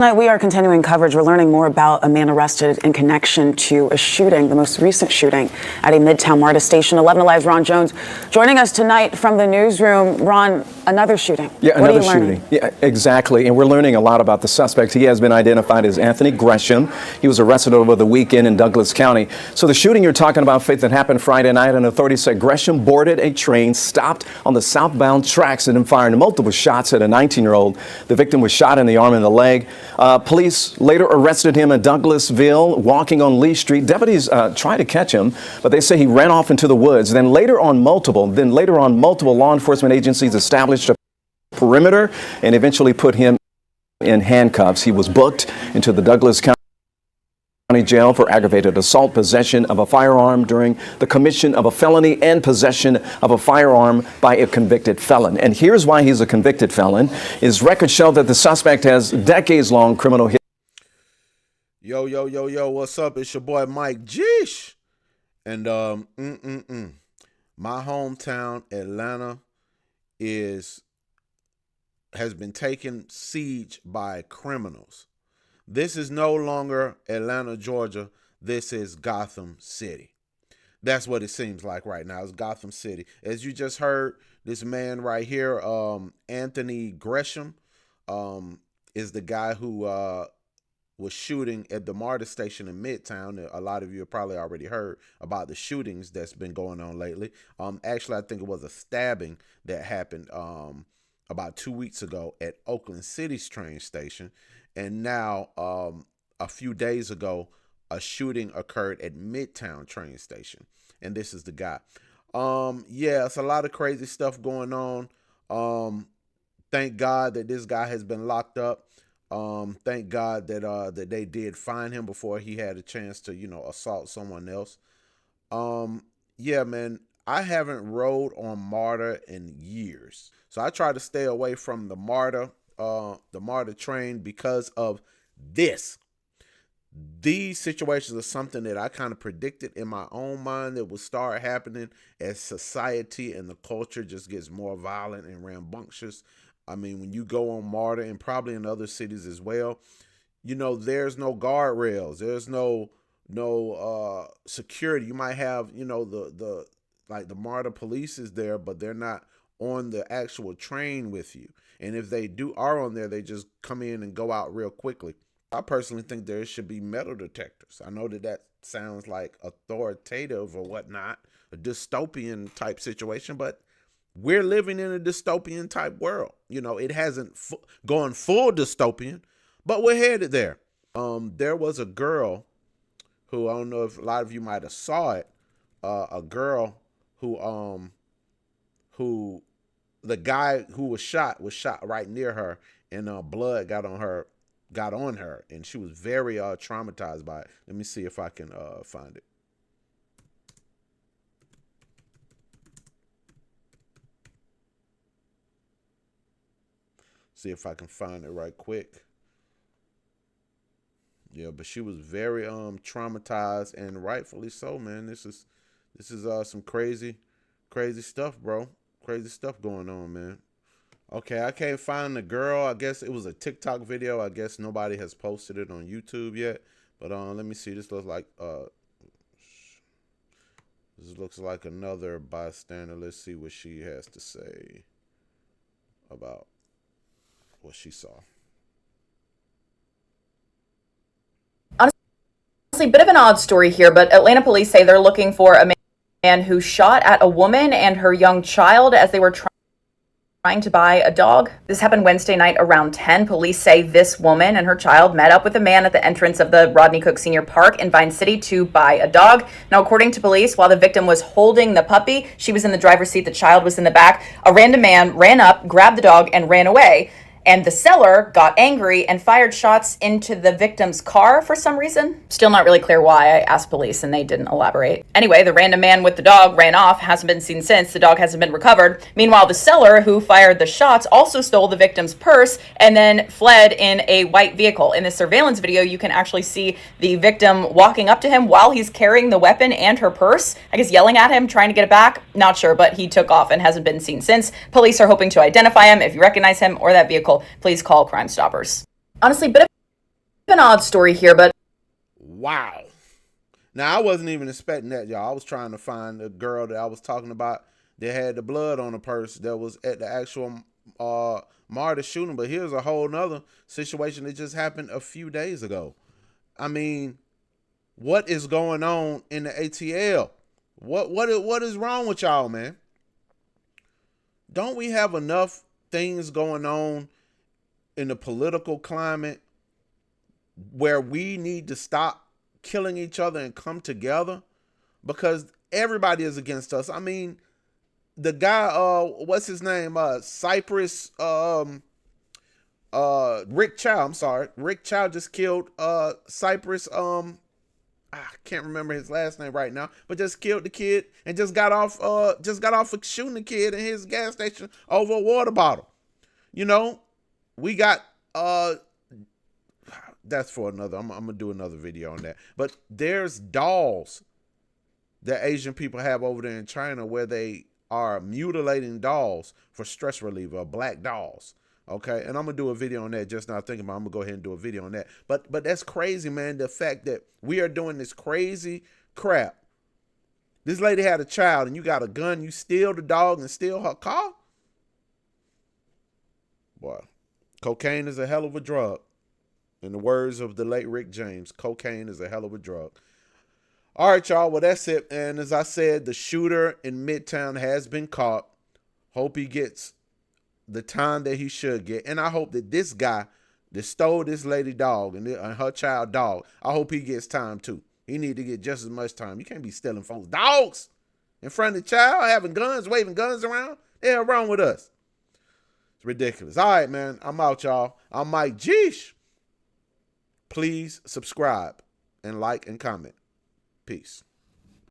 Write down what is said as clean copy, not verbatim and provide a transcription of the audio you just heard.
Tonight we are continuing coverage. We're learning more about a man arrested in connection to a shooting, the most recent shooting at a Midtown Marta station. 11 Alive's Ron Jones joining us tonight from the newsroom. Ron, another shooting. Yeah, another shooting. Yeah, exactly. And we're learning a lot about the suspect. He has been identified as Anthony Gresham. He was arrested over the weekend in Douglas County. So the shooting you're talking about, Faith, that happened Friday night, and authorities said Gresham boarded a train, stopped on the southbound tracks, and then fired multiple shots at a 19-year-old. The victim was shot in the arm and the leg. Police later arrested him in Douglasville, walking on Lee Street. Deputies tried to catch him, but they say he ran off into the woods. Then later on, multiple law enforcement agencies established a perimeter and eventually put him in handcuffs. He was booked into the Douglas County Jail for aggravated assault, possession of a firearm during the commission of a felony, and possession of a firearm by a convicted felon. And here's why he's a convicted felon. His records show that the suspect has decades-long criminal history. Yo, what's up? It's your boy Mike Geesh. And my hometown, Atlanta, has been taken siege by criminals. This is no longer Atlanta, Georgia. This is Gotham City. That's what it seems like right now. It's Gotham City. As you just heard, this man right here, Anthony Gresham, is the guy who was shooting at the Marta station in Midtown. A lot of you have probably already heard about the shootings that's been going on lately. Actually, I think it was a stabbing that happened about 2 weeks ago at Oakland City's train station. And now, a few days ago, a shooting occurred at Midtown train station. And this is the guy. Yeah, it's a lot of crazy stuff going on. Thank God that this guy has been locked up. Thank God that that they did find him before he had a chance to, assault someone else. Yeah, man, I haven't rode on Marta in years. So I try to stay away from the Marta train because of this. These situations are something that I kind of predicted in my own mind that would start happening as society and the culture just gets more violent and rambunctious. I mean, when you go on Marta and probably in other cities as well, there's no guardrails. There's no security. You might have, the Marta police is there, but they're not on the actual train with you. And if they are on there, they just come in and go out real quickly. I personally think there should be metal detectors. I know that sounds like authoritative or whatnot, a dystopian type situation, but we're living in a dystopian type world. It hasn't gone full dystopian, but we're headed there. There was a girl who, I don't know if a lot of you might have saw it, a girl who the guy who was shot right near her, and blood got on her, and she was very traumatized by it. Let me see if I can find it. See if I can find it right quick. Yeah, but she was very traumatized, and rightfully so, man. This is some crazy stuff, bro. Crazy stuff going on, man. Okay, I can't find the girl. I guess it was a TikTok video. I guess nobody has posted it on YouTube yet. But let me see. This looks like another bystander. Let's see what she has to say about what she saw. Honestly, bit of an odd story here, but Atlanta police say they're looking for a man who shot at a woman and her young child as they were trying to buy a dog. This happened Wednesday night around 10. Police say this woman and her child met up with a man at the entrance of the Rodney Cook Sr. Park in Vine City to buy a dog. Now, according to police, while the victim was holding the puppy, she was in the driver's seat, the child was in the back, a random man ran up, grabbed the dog, and ran away. And the seller got angry and fired shots into the victim's car for some reason. Still not really clear why. I asked police and they didn't elaborate. Anyway, the random man with the dog ran off, hasn't been seen since. The dog hasn't been recovered. Meanwhile, the seller who fired the shots also stole the victim's purse and then fled in a white vehicle. In the surveillance video, you can actually see the victim walking up to him while he's carrying the weapon and her purse. I guess yelling at him, trying to get it back. Not sure, but he took off and hasn't been seen since. Police are hoping to identify him. If you recognize him or that vehicle, please call Crime Stoppers. Honestly, bit of odd story here, but wow. Now, I wasn't even expecting that, y'all. I was trying to find the girl that I was talking about that had the blood on her purse that was at the actual Marta shooting. But here's a whole nother situation that just happened a few days ago. I mean, what is going on in the ATL? What is wrong with y'all, man? Don't we have enough things going on in the political climate where we need to stop killing each other and come together? Because everybody is against us. I mean, the guy, what's his name? Cypress, Rick Chow. I'm sorry. Rick Chow just killed Cypress. I can't remember his last name right now, but just killed the kid and just got off for shooting the kid in his gas station over a water bottle. You know, we got that's for another. I'm gonna do another video on that. But there's dolls that Asian people have over there in China where they are mutilating dolls for stress reliever, black dolls. Okay, and I'm gonna do a video on that. Just not thinking about. I'm gonna go ahead and do a video on that. But that's crazy, man. The fact that we are doing this crazy crap. This lady had a child, and you got a gun. You steal the dog and steal her car. Boy, cocaine is a hell of a drug. In the words of the late Rick James, cocaine is a hell of a drug. All right, y'all. Well, that's it. And as I said, the shooter in Midtown has been caught. Hope he gets the time that he should get. And I hope that this guy that stole this lady dog and her child dog, I hope he gets time too. He need to get just as much time. You can't be stealing folks' dogs in front of the child, having guns, waving guns around. The hell wrong with us? It's ridiculous. All right, man. I'm out, y'all. I'm Mike Geesh. Please subscribe and like and comment. Peace.